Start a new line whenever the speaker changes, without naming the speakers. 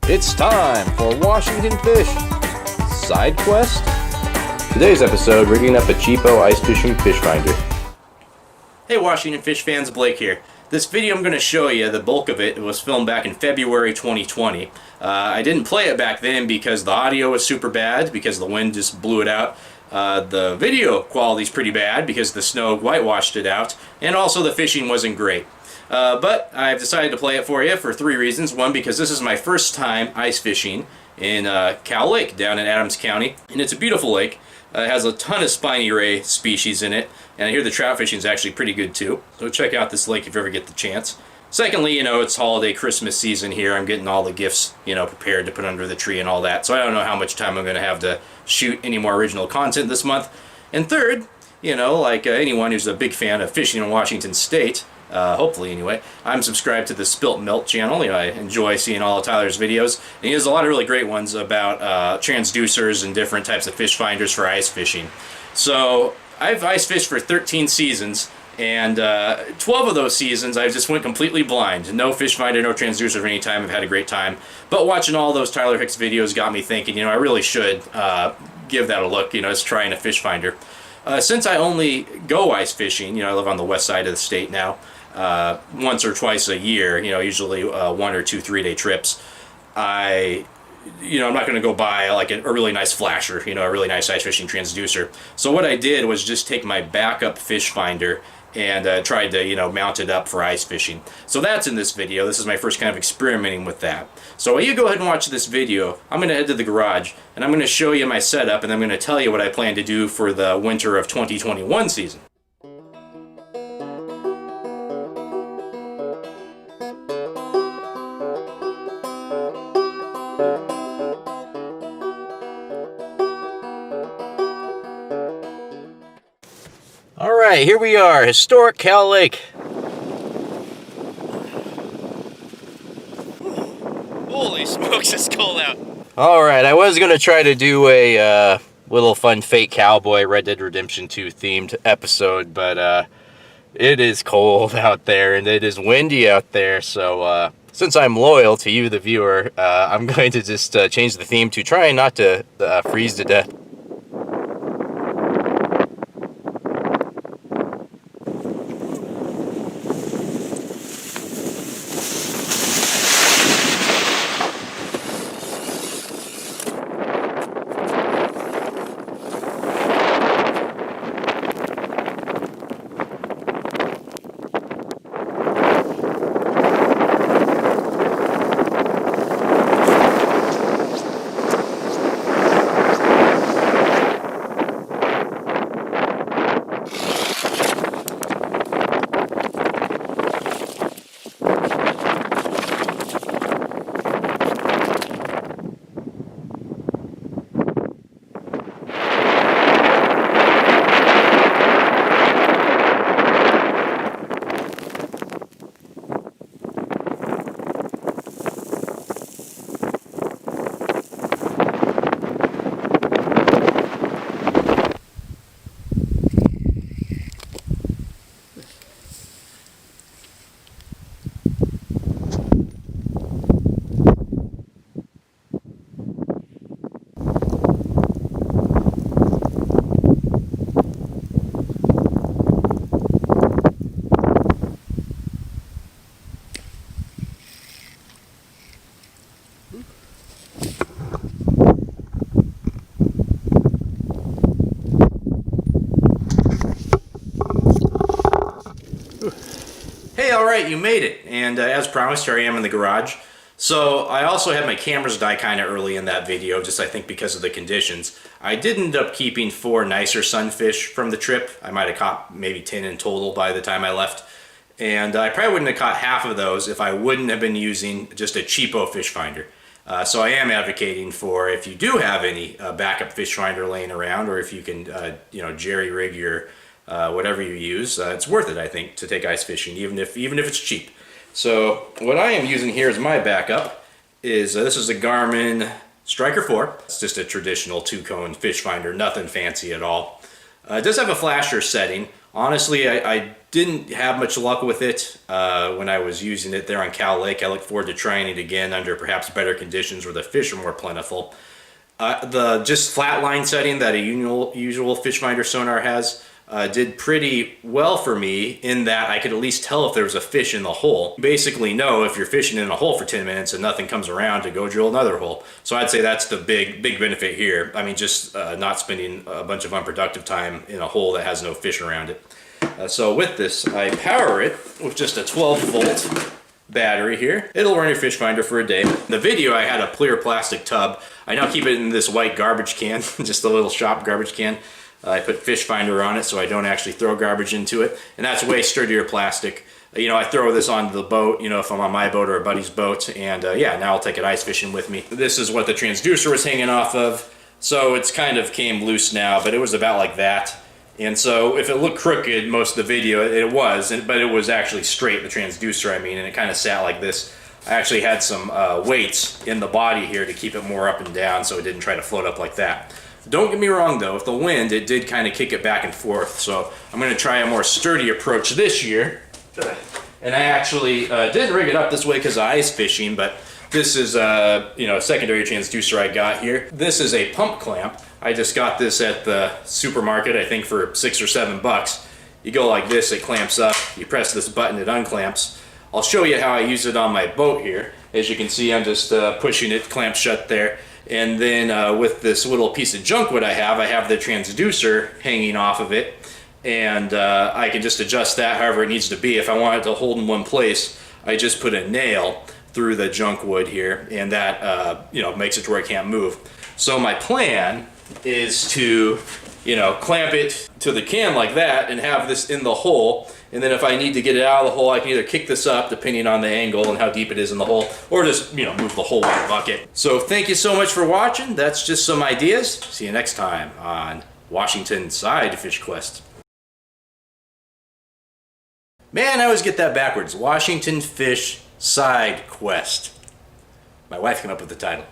It's time for Washington Fish Side Quest. Today's episode, rigging up a cheapo ice fishing fish finder.
Hey Washington Fish fans, Blake here. This video I'm going to show you, the bulk of it was filmed back in February 2020. I didn't play it back then because the audio was super bad, because the wind just blew it out. The video quality's pretty bad because the snow whitewashed it out, and also the fishing wasn't great. But I've decided to play it for you for three reasons. One, because this is my first time ice fishing in Cow Lake down in Adams County, and it's a beautiful lake. It has a ton of spiny ray species in it, and I hear the trout fishing is actually pretty good too. So check out this lake if you ever get the chance. Secondly, it's holiday Christmas season here. I'm getting all the gifts, prepared to put under the tree and all that. So I don't know how much time I'm going to have to shoot any more original content this month. And third, like anyone who's a big fan of fishing in Washington State, hopefully anyway, I'm subscribed to the Spilt Milk channel. I enjoy seeing all of Tyler's videos, and he has a lot of really great ones about transducers and different types of fish finders for ice fishing. So I've ice fished for 13 seasons, and 12 of those seasons I just went completely blind. No fish finder, no transducer of any time. I've had a great time, but watching all those Tyler Hicks videos got me thinking, I really should give that a look, as trying a fish finder. Since I only go ice fishing, I live on the west side of the state now, once or twice a year, usually 1 or 2 3-day trips, I'm not going to go buy like a really nice flasher, a really nice ice fishing transducer. So what I did was just take my backup fish finder and tried to, mount it up for ice fishing. So that's in this video. This is my first kind of experimenting with that. So while you go ahead and watch this video, I'm going to head to the garage and I'm going to show you my setup, and I'm going to tell you what I plan to do for the winter of 2021 season. Alright, here we are, historic Cow Lake. Holy smokes, it's cold out. Alright, I was going to try to do a little fun fake cowboy Red Dead Redemption 2 themed episode, but it is cold out there and it is windy out there, so since I'm loyal to you, the viewer, I'm going to just change the theme to trying not to freeze to death. Hey, alright, you made it, and as promised, here I am in the garage. So I also had my cameras die kind of early in that video, just I think because of the conditions. I did end up keeping 4 nicer sunfish from the trip. I might have caught maybe 10 in total by the time I left. And I probably wouldn't have caught half of those if I wouldn't have been using just a cheapo fish finder. So I am advocating for, if you do have any backup fish finder laying around, or if you can jerry rig your whatever you use, it's worth it, I think, to take ice fishing, even if it's cheap. So what I am using here as my backup is this is a Garmin Striker 4. It's just a traditional 2-cone fish finder, nothing fancy at all. It does have a flasher setting Honestly, I didn't have much luck with it when I was using it there on Cow Lake. I look forward to trying it again under perhaps better conditions where the fish are more plentiful. The just flat line setting that a usual fish finder sonar has did pretty well for me in that I could at least tell if there was a fish in the hole. You basically know if you're fishing in a hole for 10 minutes and nothing comes around to go drill another hole. So I'd say that's the big benefit here. I mean, just not spending a bunch of unproductive time in a hole that has no fish around it. So with this, I power it with just a 12-volt battery here. It'll run your fish finder for a day. In the video, I had a clear plastic tub. I now keep it in this white garbage can, just a little shop garbage can. I put fish finder on it so I don't actually throw garbage into it, and that's way sturdier plastic. You know, I throw this onto the boat, you know, if I'm on my boat or a buddy's boat, and yeah, now I'll take it ice fishing with me. This is what the transducer was hanging off of, so it's kind of came loose now, but it was about like that. And so if it looked crooked most of the video, it was, but it was actually straight, the transducer I mean, and it kind of sat like this. I actually had some weights in the body here to keep it more up and down so it didn't try to float up like that. Don't get me wrong though, with the wind it did kind of kick it back and forth, so I'm going to try a more sturdy approach this year. And I actually didn't rig it up this way because of ice fishing, but this is you know, a secondary transducer I got here. This is a pump clamp. I just got this at the supermarket, I think for $6 or $7. You go like this, it clamps up, you press this button, it unclamps. I'll show you how I use it on my boat here. As you can see, I'm just pushing it, clamped shut there. And then with this little piece of junkwood I have the transducer hanging off of it. And I can just adjust that however it needs to be. If I want it to hold in one place, I just put a nail through the junkwood here, and that you know, makes it to where it can't move. So my plan is to, you know, clamp it to the can like that and have this in the hole, and then if I need to get it out of the hole, I can either kick this up depending on the angle and how deep it is in the hole, or just, you know, move the whole white bucket. So thank you so much for watching. That's just some ideas. See you next time on Washington Side Fish Quest. Man, I always get that backwards. Washington Fish Side Quest. My wife came up with the title.